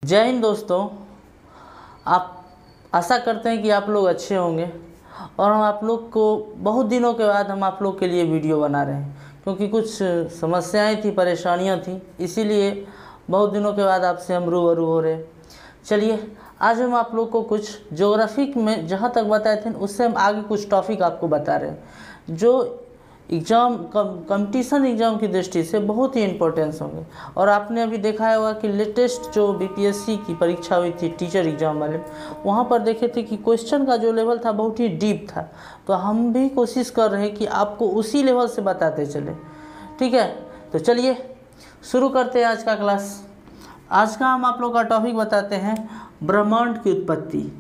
जय हिंद दोस्तों। आप आशा करते हैं कि आप लोग अच्छे होंगे और हम आप लोग को बहुत दिनों के बाद हम आप लोग के लिए वीडियो बना रहे हैं, क्योंकि कुछ समस्याएं थी, परेशानियां थी, इसीलिए बहुत दिनों के बाद आपसे हम रूबरू हो रहे हैं। चलिए आज हम आप लोग को कुछ ज्योग्राफी में जहाँ तक बताए थे उससे हम आगे कुछ टॉपिक आपको बता रहे हैं जो कंपटीशन एग्ज़ाम की दृष्टि से बहुत ही इम्पोर्टेंस होंगे। और आपने अभी देखा होगा कि लेटेस्ट जो बीपीएससी की परीक्षा हुई थी टीचर एग्ज़ाम वाले, वहाँ पर देखे थे कि क्वेश्चन का जो लेवल था बहुत ही डीप था। तो हम भी कोशिश कर रहे हैं कि आपको उसी लेवल से बताते चले। ठीक है, तो चलिए शुरू करते हैं आज का क्लास। आज का हम आप लोग का टॉपिक बताते हैं ब्रह्मांड की उत्पत्ति।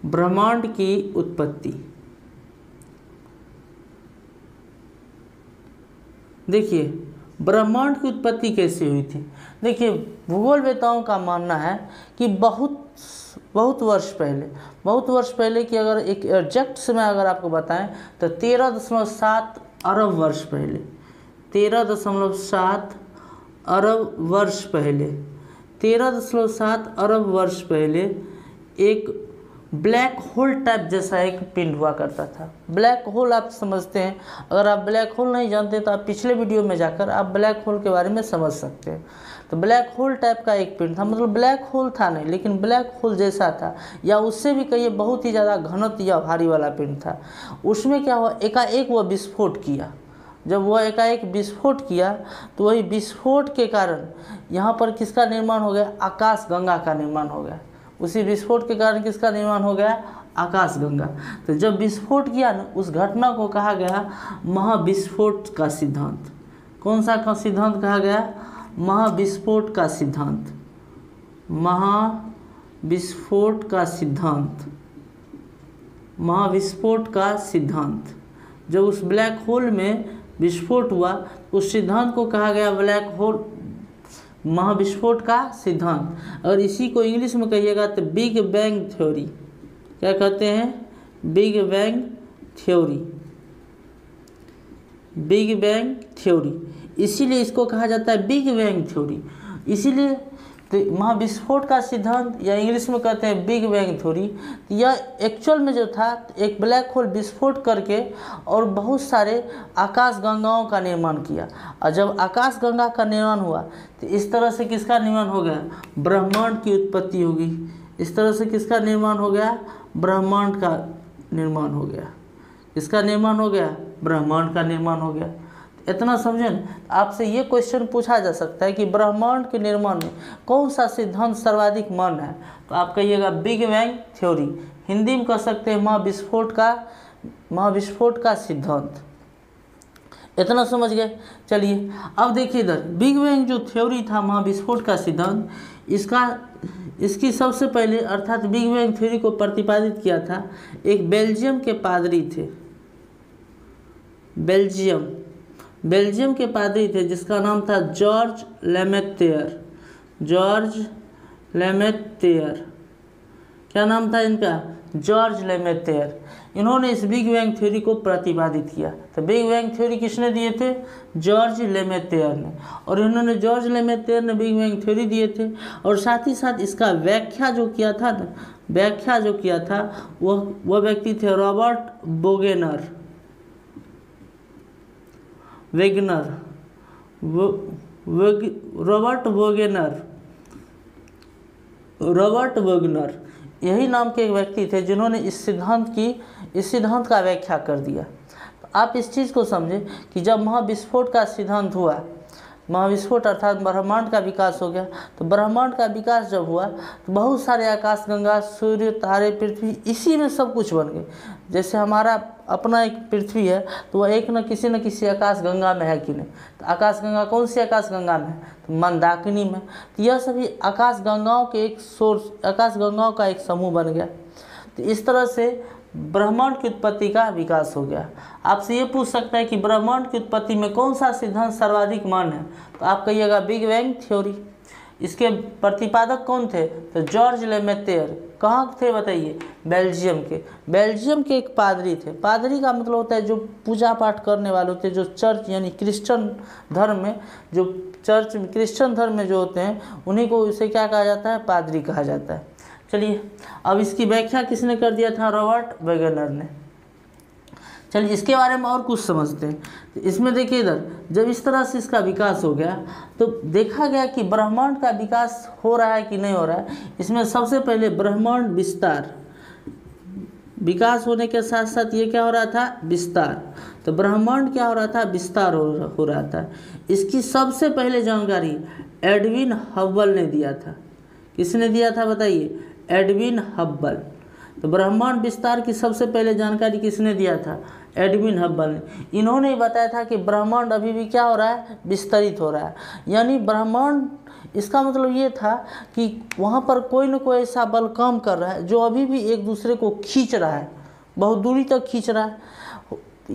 ब्रह्मांड की उत्पत्ति। देखिए ब्रह्मांड की उत्पत्ति कैसे हुई थी। देखिए भूगोलवेताओं का मानना है कि बहुत वर्ष पहले कि अगर एक एग्जैक्ट समय अगर आपको बताएं तो 13.7 अरब वर्ष पहले 13.7 अरब वर्ष पहले 13.7 अरब वर्ष पहले एक ब्लैक होल टाइप जैसा एक पिंड हुआ करता था। ब्लैक होल आप समझते हैं, अगर आप ब्लैक होल नहीं जानते तो आप पिछले वीडियो में जाकर आप ब्लैक होल के बारे में समझ सकते हैं। तो ब्लैक होल टाइप का एक पिंड था, मतलब ब्लैक होल था नहीं लेकिन ब्लैक होल जैसा था, या उससे भी कहिए बहुत ही ज़्यादा घनत्व या भारी वाला पिंड था। उसमें क्या हुआ, एकाएक वह विस्फोट किया। जब वह एकाएक विस्फोट किया तो वही विस्फोट के कारण यहाँ पर किसका निर्माण हो गया, आकाश गंगा का निर्माण हो गया। उसी विस्फोट के कारण किसका निर्माण हो गया, आकाश गंगा। तो जब विस्फोट किया ना, उस घटना को कहा गया महाविस्फोट का सिद्धांत। कौन सा का सिद्धांत कहा गया, महाविस्फोट का सिद्धांत। महाविस्फोट का सिद्धांत, महाविस्फोट का सिद्धांत। जब उस ब्लैक होल में विस्फोट हुआ उस सिद्धांत को कहा गया ब्लैक होल महाविस्फोट का सिद्धांत। और इसी को इंग्लिश में कहिएगा तो बिग बैंग थ्योरी। क्या कहते हैं, big bang theory. Big bang theory, इसीलिए इसको कहा जाता है बिग बैंग थ्योरी। इसीलिए तो महाविस्फोट का सिद्धांत या इंग्लिश में कहते हैं बिग बैंग थ्योरी। यह एक्चुअल में जो था एक ब्लैक होल विस्फोट करके और बहुत सारे आकाश गंगाओं का निर्माण किया। और जब आकाश गंगा का निर्माण हुआ तो इस तरह से किसका निर्माण हो गया, ब्रह्मांड की उत्पत्ति होगी। इस तरह से किसका निर्माण हो गया, ब्रह्मांड का निर्माण हो गया। किसका निर्माण हो गया, ब्रह्मांड का निर्माण हो गया। इतना समझें। आपसे ये क्वेश्चन पूछा जा सकता है कि ब्रह्मांड के निर्माण में कौन सा सिद्धांत सर्वाधिक मान्य है, तो आप कहिएगा बिग बैंग थ्योरी। हिंदी में कह सकते हैं महाविस्फोट का सिद्धांत। इतना समझ गए। चलिए अब देखिए इधर बिग बैंग जो थ्योरी था, महाविस्फोट का सिद्धांत, इसकी सबसे पहले अर्थात बिग बैंग थ्योरी को प्रतिपादित किया था एक बेल्जियम के पादरी थे। बेल्जियम के पादरी थे जिसका नाम था जॉर्ज लेमेतेयर। जॉर्ज लेमेतेयर, क्या नाम था इनका, जॉर्ज लेमेतेयर। इन्होंने इस बिग बैंग थ्योरी को प्रतिपादित किया। तो बिग बैंग थ्योरी किसने दिए थे, जॉर्ज लेमेतेयर ने। और इन्होंने जॉर्ज लेमेतेयर ने बिग बैंग थ्योरी दिए थे। और साथ ही साथ इसका व्याख्या जो किया था वह व्यक्ति थे रॉबर्ट वोगेनर, यही नाम के एक व्यक्ति थे जिन्होंने इस सिद्धांत का व्याख्या कर दिया। तो आप इस चीज़ को समझें कि जब महाविस्फोट का सिद्धांत हुआ, महाविस्फोट अर्थात ब्रह्मांड का विकास हो गया। तो ब्रह्मांड का विकास जब हुआ तो बहुत सारे आकाश गंगा, सूर्य, तारे, पृथ्वी, इसी में सब कुछ बन गए। जैसे हमारा अपना एक पृथ्वी है तो वह एक न किसी आकाश गंगा में है कि नहीं। तो आकाश गंगा कौन सी आकाश गंगा में है, तो मंदाकिनी में। तो यह सभी आकाश गंगाओं का एक समूह बन गया। तो इस तरह से ब्रह्मांड की उत्पत्ति का विकास हो गया। आपसे ये पूछ सकता है कि ब्रह्मांड की उत्पत्ति में कौन सा सिद्धांत सर्वाधिक मान्य है, तो आप कहिएगा बिग बैंग थ्योरी। इसके प्रतिपादक कौन थे? तो जॉर्ज लेमेतेयर। कहाँ थे बताइए? बेल्जियम के। बेल्जियम के एक पादरी थे। पादरी का मतलब होता है जो पूजा पाठ करने वाले होते हैं, जो चर्च यानी क्रिश्चियन धर्म में, जो चर्च क्रिश्चियन धर्म में जो होते हैं उन्हीं को इसे क्या कहा जाता है? पादरी कहा जाता है। चलिए अब इसकी व्याख्या किसने कर दिया था? रॉबर्ट वेगनर ने। चलिए इसके बारे में और कुछ समझते हैं। इसमें देखिए इधर जब इस तरह से इसका विकास हो गया तो देखा गया कि ब्रह्मांड का विकास हो रहा है कि नहीं हो रहा है। इसमें सबसे पहले ब्रह्मांड विस्तार, विकास होने के साथ साथ ये क्या हो रहा था? विस्तार। तो ब्रह्मांड क्या हो रहा था? विस्तार हो रहा था। इसकी सबसे पहले जानकारी एडविन हब्बल ने दिया था। किसने दिया था बताइए? Edwin Hubble. तो ब्रह्मांड विस्तार की सबसे पहले जानकारी किसने दिया था? एडविन हब्बल ने। इन्होंने ही बताया था कि ब्रह्मांड अभी भी क्या हो रहा है? विस्तरित हो रहा है। यानी ब्रह्मांड, इसका मतलब ये था कि वहाँ पर कोई न कोई ऐसा बल काम कर रहा है जो अभी भी एक दूसरे को खींच रहा है, बहुत दूरी तक खींच रहा है।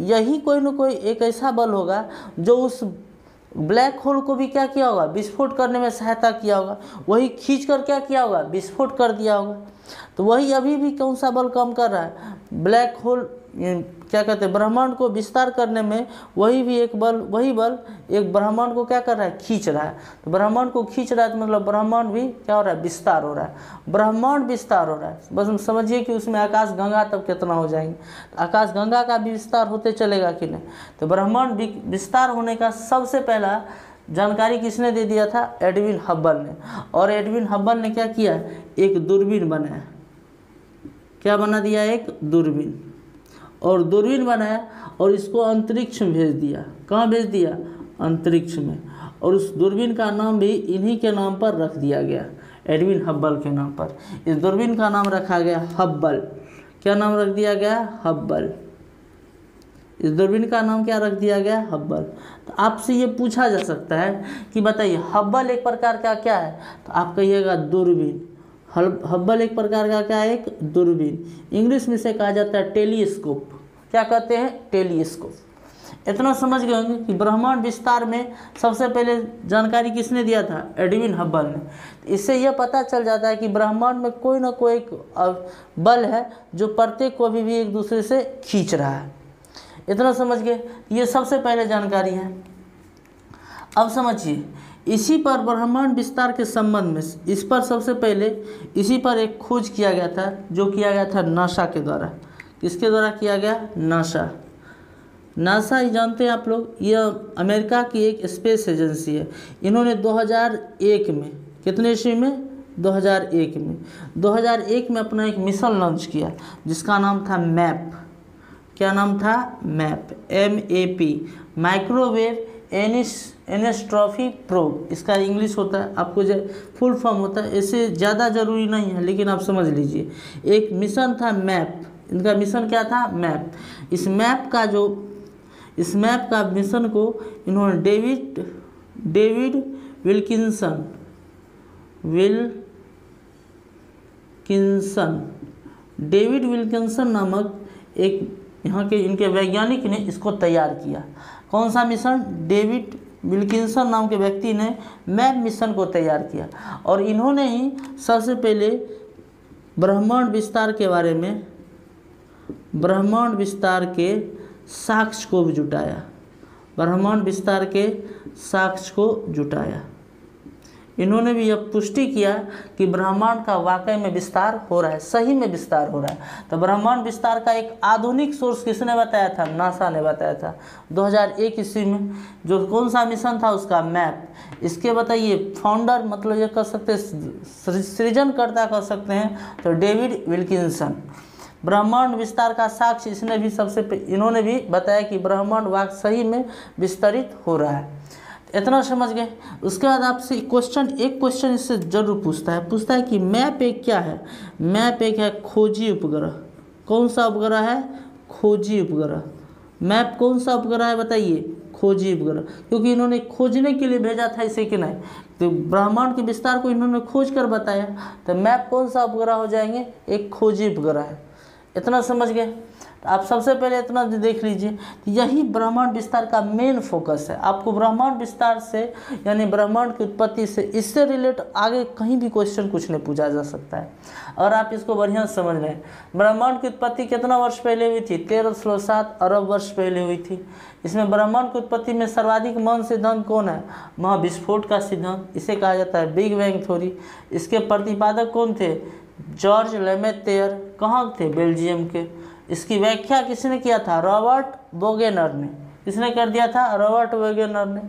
यही कोई न कोई एक ऐसा बल होगा जो उस ब्लैक होल को भी क्या किया होगा? विस्फोट करने में सहायता किया होगा। वही खींच कर क्या किया होगा? विस्फोट कर दिया होगा। तो वही अभी भी कौन सा बल काम कर रहा है? ब्लैक होल क्या कहते हैं? ब्रह्मांड को विस्तार करने में वही बल एक ब्रह्मांड को क्या कर रहा है? खींच रहा है। तो ब्रह्मांड को खींच रहा है तो मतलब ब्रह्मांड भी क्या हो रहा है? विस्तार हो रहा है। ब्रह्मांड विस्तार हो रहा है, बस समझिए कि उसमें आकाश गंगा तब कितना हो जाएंगे। तो आकाश गंगा का भी विस्तार होते चलेगा कि नहीं? तो ब्रह्मांड विस्तार होने का सबसे पहला जानकारी किसने दे दिया था? एडविन हब्बल ने। और एडविन हब्बल ने क्या किया? एक दूरबीन बनाया। क्या बना दिया? एक दूरबीन। और दूरबीन बनाया और इसको अंतरिक्ष में भेज दिया। कहाँ भेज दिया? अंतरिक्ष में। और उस दूरबीन का नाम भी इन्हीं के नाम पर रख दिया गया, एडविन हब्बल के नाम पर। इस दूरबीन का नाम रखा गया हब्बल। क्या नाम रख दिया गया? हब्बल। इस दूरबीन का नाम क्या रख दिया गया? हब्बल। तो आपसे ये पूछा जा सकता है कि बताइए हब्बल एक प्रकार का क्या है? तो आप कहिएगा दूरबीन। हब्बल एक प्रकार का क्या है? एक दूरबीन। इंग्लिश में से कहा जाता है टेलीस्कोप। क्या कहते हैं? टेलीस्कोप। इतना समझ गए होंगे कि ब्रह्मांड विस्तार में सबसे पहले जानकारी किसने दिया था? एडविन हब्बल ने। इससे यह पता चल जाता है कि ब्रह्मांड में कोई ना कोई बल है जो प्रत्येक को अभी भी एक दूसरे से खींच रहा है। इतना समझ गए? ये सबसे पहले जानकारी है। अब समझिए इसी पर ब्रह्मांड विस्तार के संबंध में इस पर सबसे पहले इसी पर एक खोज किया गया था, जो किया गया था नासा के द्वारा। किसके द्वारा किया गया? नासा। नासा ही जानते हैं आप लोग, यह अमेरिका की एक स्पेस एजेंसी है। इन्होंने 2001 में, कितने ईस्वी में? 2001 में अपना एक मिशन लॉन्च किया जिसका नाम था मैप। क्या नाम था? Map. MAP, microwave anisotropy probe. इसका इंग्लिश होता है, आपको जो फुल फॉर्म होता है, इससे ज़्यादा ज़रूरी नहीं है लेकिन आप समझ लीजिए। एक मिशन था मैप। इनका मिशन क्या था? मैप। इस मैप का मिशन को इन्होंने डेविड विल्किंसन नामक एक यहाँ के इनके वैज्ञानिक ने इसको तैयार किया। कौन सा मिशन? डेविड विल्किंसन नाम के व्यक्ति ने मैप मिशन को तैयार किया। और इन्होंने ही सबसे पहले ब्रह्मांड विस्तार के बारे में, ब्रह्मांड विस्तार के साक्ष्य को भी जुटाया। ब्रह्मांड विस्तार के साक्ष्य को जुटाया। इन्होंने भी यह पुष्टि किया कि ब्रह्मांड का वाकई में विस्तार हो रहा है, सही में विस्तार हो रहा है। तो ब्रह्मांड विस्तार का एक आधुनिक सोर्स किसने बताया था? नासा ने बताया था 2001 ईस्वी में। जो कौन सा मिशन था? उसका मैप। इसके बताइए फाउंडर, मतलब ये कर सकते हैं सृजनकर्ता कर सकते हैं, तो डेविड विल्किंसन। ब्रह्मांड विस्तार का साक्ष्य इसने भी इन्होंने भी बताया कि ब्रह्मांड वाकई सही में विस्तरित हो रहा है। इतना समझ गए? उसके बाद आपसे एक क्वेश्चन इससे जरूर पूछता है कि मैप एक क्या है? मैप एक है खोजी उपग्रह। कौन सा उपग्रह है? खोजी उपग्रह। मैप कौन सा उपग्रह है बताइए? खोजी उपग्रह। क्योंकि इन्होंने खोजने के लिए भेजा था इसे कि नहीं, तो ब्रह्मांड के विस्तार को इन्होंने खोज कर बताया। तो मैप कौन सा उपग्रह हो जाएंगे? एक खोजी उपग्रह है। इतना समझ गए। तो आप सबसे पहले इतना देख लीजिए, यही ब्रह्मांड विस्तार का मेन फोकस है। आपको ब्रह्मांड विस्तार से यानी ब्रह्मांड की उत्पत्ति से इससे रिलेट आगे कहीं भी क्वेश्चन कुछ नहीं पूछा जा सकता है, और आप इसको बढ़िया से समझ रहे हैं। ब्रह्मांड की उत्पत्ति कितना वर्ष पहले हुई थी? 1307 अरब वर्ष पहले हुई थी। इसमें ब्रह्मांड की उत्पत्ति में सर्वाधिक महान सिद्धांत कौन है? महाविस्फोट का सिद्धांत, इसे कहा जाता है बिग बैंग थ्योरी। इसके प्रतिपादक कौन थे? जॉर्ज लेमेतेयर। कहाँ थे? बेल्जियम के। इसकी व्याख्या किसने किया था? रॉबर्ट वोगेनर ने। किसने कर दिया था? रॉबर्ट वोगेनर ने।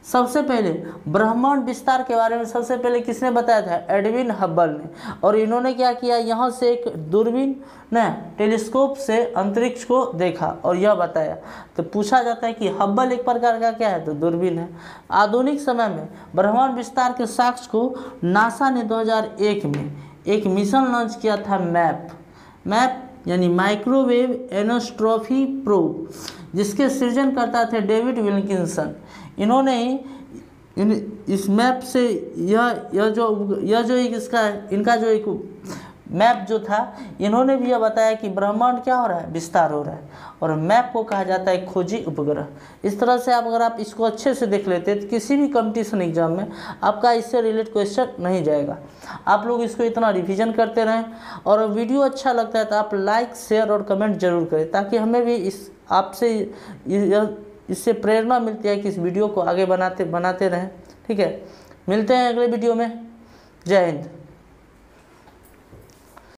सबसे पहले ब्रह्मांड विस्तार के बारे में सबसे पहले किसने बताया था? एडविन हब्बल ने। और इन्होंने क्या किया? यहाँ से एक दूरबीन ने टेलीस्कोप से अंतरिक्ष को देखा और यह बताया। तो पूछा जाता है कि हब्बल एक प्रकार का क्या है? तो दूरबीन है। आधुनिक समय में ब्रह्मांड विस्तार के साक्ष्य को नासा ने 2001 में एक मिशन लॉन्च किया था, मैप यानी माइक्रोवेव एनोस्ट्रॉफी प्रोब, जिसके सृजनकर्ता थे डेविड विल्किंसन। इन्होंने इस मैप से यह जो इनका जो एक मैप जो था, इन्होंने भी यह बताया कि ब्रह्मांड क्या हो रहा है? विस्तार हो रहा है। और मैप को कहा जाता है खोजी उपग्रह। इस तरह से अगर आप इसको अच्छे से देख लेते तो किसी भी कंपटीशन एग्जाम में आपका इससे रिलेटेड क्वेश्चन नहीं जाएगा। आप लोग इसको इतना रिवीजन करते रहें, और वीडियो अच्छा लगता है तो आप लाइक, शेयर और कमेंट जरूर करें, ताकि हमें भी इससे प्रेरणा मिलती है कि इस वीडियो को आगे बनाते रहें। ठीक है, मिलते हैं अगले वीडियो में। जय हिंद।